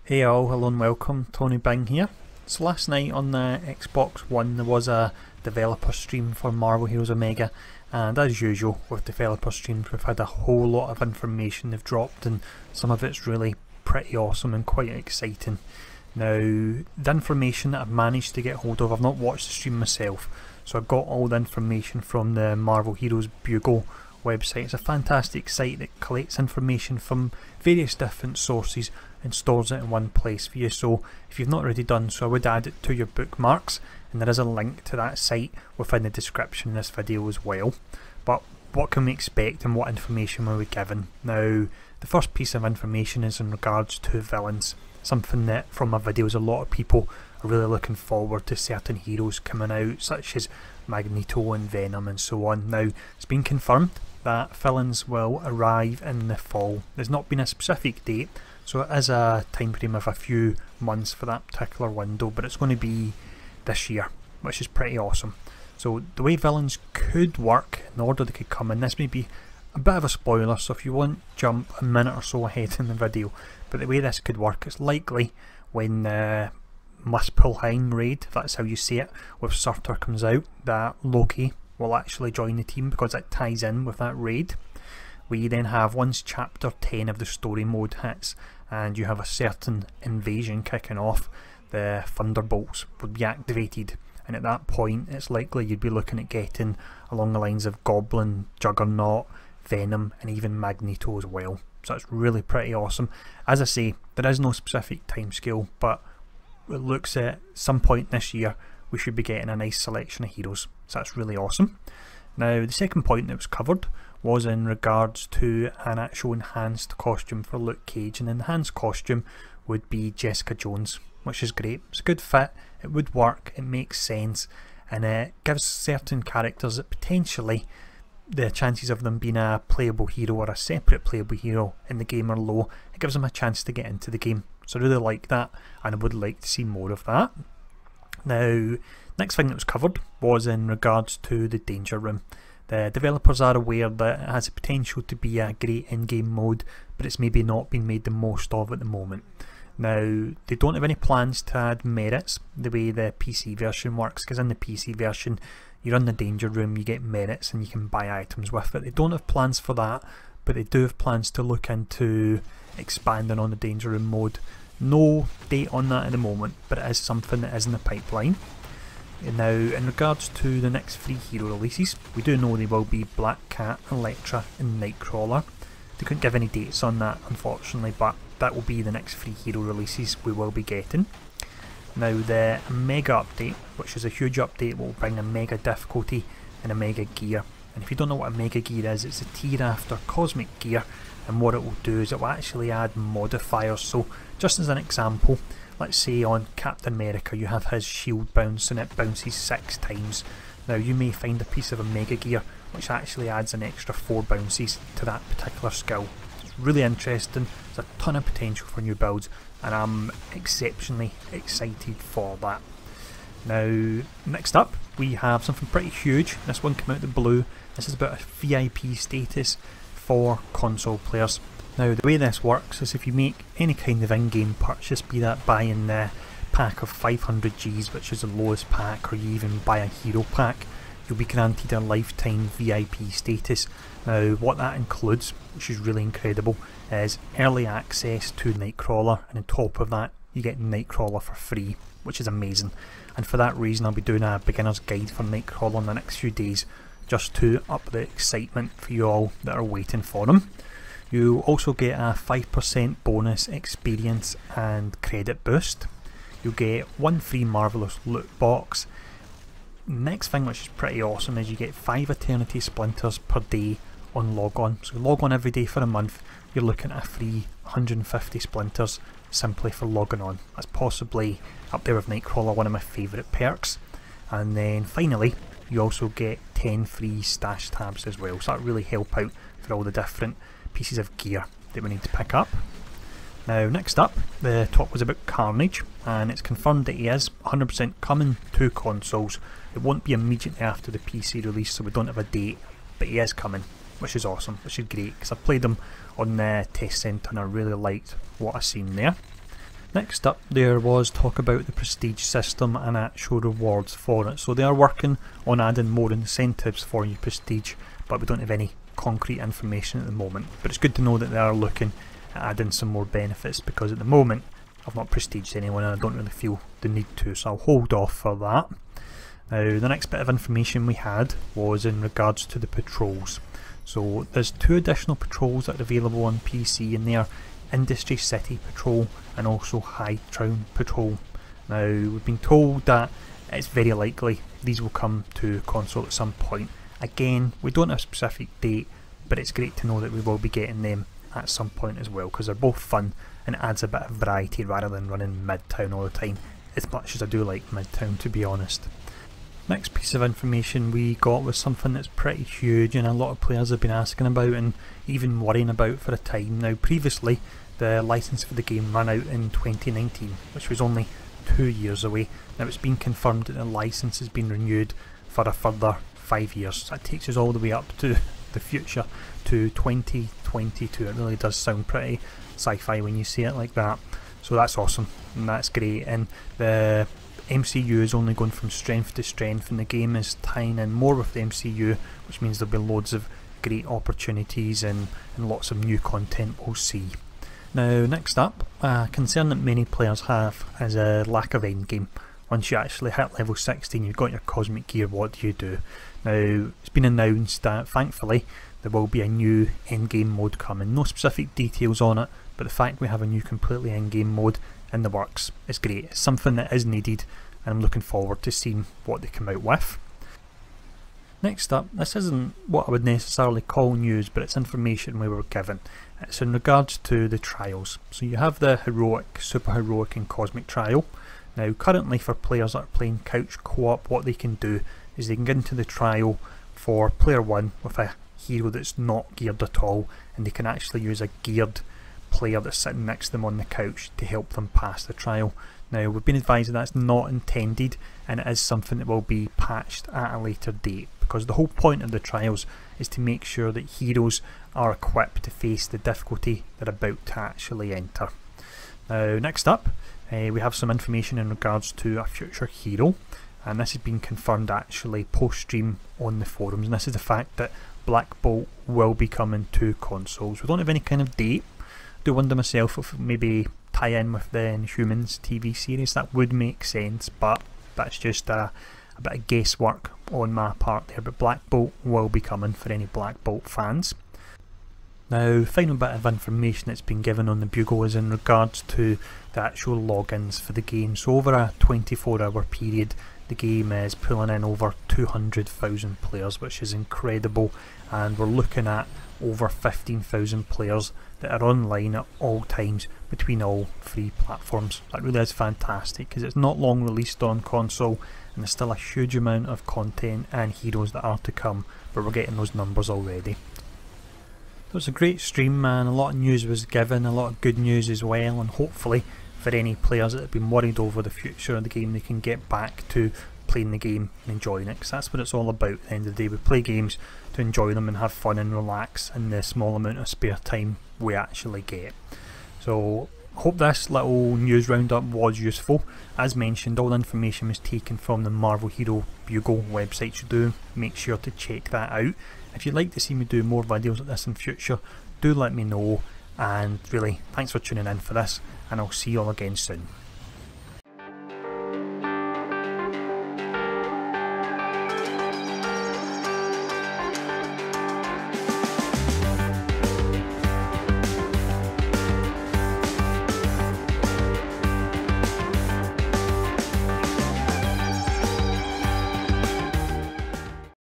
Hey all, hello and welcome, Tony Bing here. So last night on the Xbox One there was a developer stream for Marvel Heroes Omega, and as usual with developer streams we've had a whole lot of information they've dropped, and some of it's really pretty awesome and quite exciting. Now the information that I've managed to get hold of, I've not watched the stream myself, so I got all the information from the Marvel Heroes Bugle website. It's a fantastic site that collects information from various different sources and stores it in one place for you. So if you've not already done so, I would add it to your bookmarks, and there is a link to that site within the description of this video as well. But what can we expect and what information were we given? Now the first piece of information is in regards to villains, something that from my videos a lot of people are really looking forward to certain heroes coming out, such as Magneto and Venom and so on. Now it's been confirmed that villains will arrive in the fall. There's not been a specific date, so it is a time frame of a few months for that particular window, but it's going to be this year, which is pretty awesome. So the way villains could work, in the order they could come in, this may be a bit of a spoiler, so if you want, jump a minute or so ahead in the video. But the way this could work, it's likely when Muspelheim raid, if that's how you say it, with Surtur comes out, that Loki will actually join the team because it ties in with that raid. We then have, once chapter 10 of the story mode hits and you have a certain invasion kicking off, the Thunderbolts would be activated, and at that point it's likely you'd be looking at getting along the lines of Goblin, Juggernaut, Venom and even Magneto as well. So it's really pretty awesome. As I say, there is no specific timescale, but it looks at some point this year we should be getting a nice selection of heroes, so that's really awesome. Now the second point that was covered was in regards to an actual enhanced costume for Luke Cage, and the enhanced costume would be Jessica Jones, which is great. It's a good fit, it would work, it makes sense, and it gives certain characters that potentially the chances of them being a playable hero or a separate playable hero in the game are low. It gives them a chance to get into the game, so I really like that and I would like to see more of that. Now, next thing that was covered was in regards to the Danger Room. The developers are aware that it has the potential to be a great in-game mode, but it's maybe not been made the most of at the moment. Now, they don't have any plans to add merits the way the PC version works, because in the PC version you're in the Danger Room, you get merits and you can buy items with it. They don't have plans for that, but they do have plans to look into expanding on the Danger Room mode. No date on that at the moment, but it is something that is in the pipeline. Now, in regards to the next 3 hero releases, we do know they will be Black Cat, Elektra and Nightcrawler. They couldn't give any dates on that unfortunately, but that will be the next 3 hero releases we will be getting. Now the Mega update, which is a huge update, will bring a Mega difficulty and a Mega gear. And if you don't know what a Mega gear is, it's a tier after Cosmic Gear, and what it will do is it will actually add modifiers. So just as an example, let's say on Captain America you have his shield bounce and it bounces 6 times. Now you may find a piece of a Mega gear which actually adds an extra 4 bounces to that particular skill. It's really interesting, there's a ton of potential for new builds, and I'm exceptionally excited for that. Now next up we have something pretty huge. This one came out of the blue. This is about a VIP status for console players. Now the way this works is if you make any kind of in-game purchase, be that buying the pack of 500 Gs, which is the lowest pack, or you even buy a hero pack, you'll be granted a lifetime VIP status. Now what that includes, which is really incredible, is early access to Nightcrawler, and on top of that you get Nightcrawler for free, which is amazing. And for that reason I'll be doing a beginner's guide for Nightcrawler in the next few days, just to up the excitement for you all that are waiting for him. You also get a 5% bonus experience and credit boost. You'll get 1 free Marvelous loot box. Next thing, which is pretty awesome, is you get 5 Eternity Splinters per day on log on. So log on every day for a month, you're looking at a free 150 splinters simply for logging on. That's possibly up there with Nightcrawler, one of my favourite perks. And then finally you also get 10 free stash tabs as well, so that really help out for all the different pieces of gear that we need to pick up. Now next up, the talk was about Carnage, and it's confirmed that he is 100% coming to consoles. It won't be immediately after the PC release, so we don't have a date, but he is coming, which is awesome, which is great, because I played him on the test centre and I really liked what I seen there. Next up, there was talk about the prestige system and actual rewards for it. So they are working on adding more incentives for your prestige, but we don't have any concrete information at the moment. But it's good to know that they are looking at adding some more benefits, because at the moment I've not prestiged anyone and I don't really feel the need to, so I'll hold off for that. Now, the next bit of information we had was in regards to the patrols. So there's 2 additional patrols that are available on PC, and they are Industry City Patrol and also High Town Patrol. Now, we've been told that it's very likely these will come to console at some point. Again, we don't have a specific date, but it's great to know that we will be getting them at some point as well, because they're both fun and adds a bit of variety rather than running Midtown all the time, as much as I do like Midtown, to be honest. Next piece of information we got was something that's pretty huge and a lot of players have been asking about and even worrying about for a time. Now, previously the license for the game ran out in 2019, which was only 2 years away. Now it's been confirmed that the license has been renewed for a further 5 years. That takes us all the way up to the future, to 2022. It really does sound pretty sci-fi when you see it like that. So that's awesome and that's great, and the MCU is only going from strength to strength, and the game is tying in more with the MCU, which means there'll be loads of great opportunities and lots of new content we'll see. Now, next up, a concern that many players have is a lack of endgame. Once you actually hit level 16, you've got your cosmic gear, what do you do? Now, it's been announced that thankfully there will be a new endgame mode coming. No specific details on it, but the fact we have a new completely endgame mode in the works is great. It's something that is needed and I'm looking forward to seeing what they come out with. Next up, this isn't what I would necessarily call news, but it's information we were given. It's in regards to the trials. So you have the heroic, super heroic and cosmic trial. Now currently for players that are playing couch co-op, what they can do is they can get into the trial for player 1 with a hero that's not geared at all, and they can actually use a geared player that's sitting next to them on the couch to help them pass the trial. Now, we've been advised that that's not intended and it is something that will be patched at a later date, because the whole point of the trials is to make sure that heroes are equipped to face the difficulty they're about to actually enter. Now, next up, we have some information in regards to a future hero, and this has been confirmed actually post-stream on the forums, and this is the fact that Black Bolt will be coming to consoles. We don't have any kind of date. I do wonder myself if maybe tie in with the Inhumans TV series. That would make sense, but that's just a bit of guesswork on my part there. But Black Bolt will be coming for any Black Bolt fans. Now, final bit of information that's been given on the Bugle is in regards to the actual logins for the game. So over a 24-hour period, the game is pulling in over 200,000 players, which is incredible, and we're looking at over 15,000 players that are online at all times between all 3 platforms. That really is fantastic, because it's not long released on console and there's still a huge amount of content and heroes that are to come, but we're getting those numbers already. It was a great stream, man. A lot of news was given, a lot of good news as well, and hopefully for any players that have been worried over the future of the game, they can get back to playing the game and enjoying it, because that's what it's all about at the end of the day. We play games to enjoy them and have fun and relax in the small amount of spare time we actually get. So hope this little news roundup was useful. As mentioned, all the information was taken from the Marvel Hero Bugle website, so do make sure to check that out. If you'd like to see me do more videos like this in future, do let me know, and really thanks for tuning in for this, and I'll see you all again soon.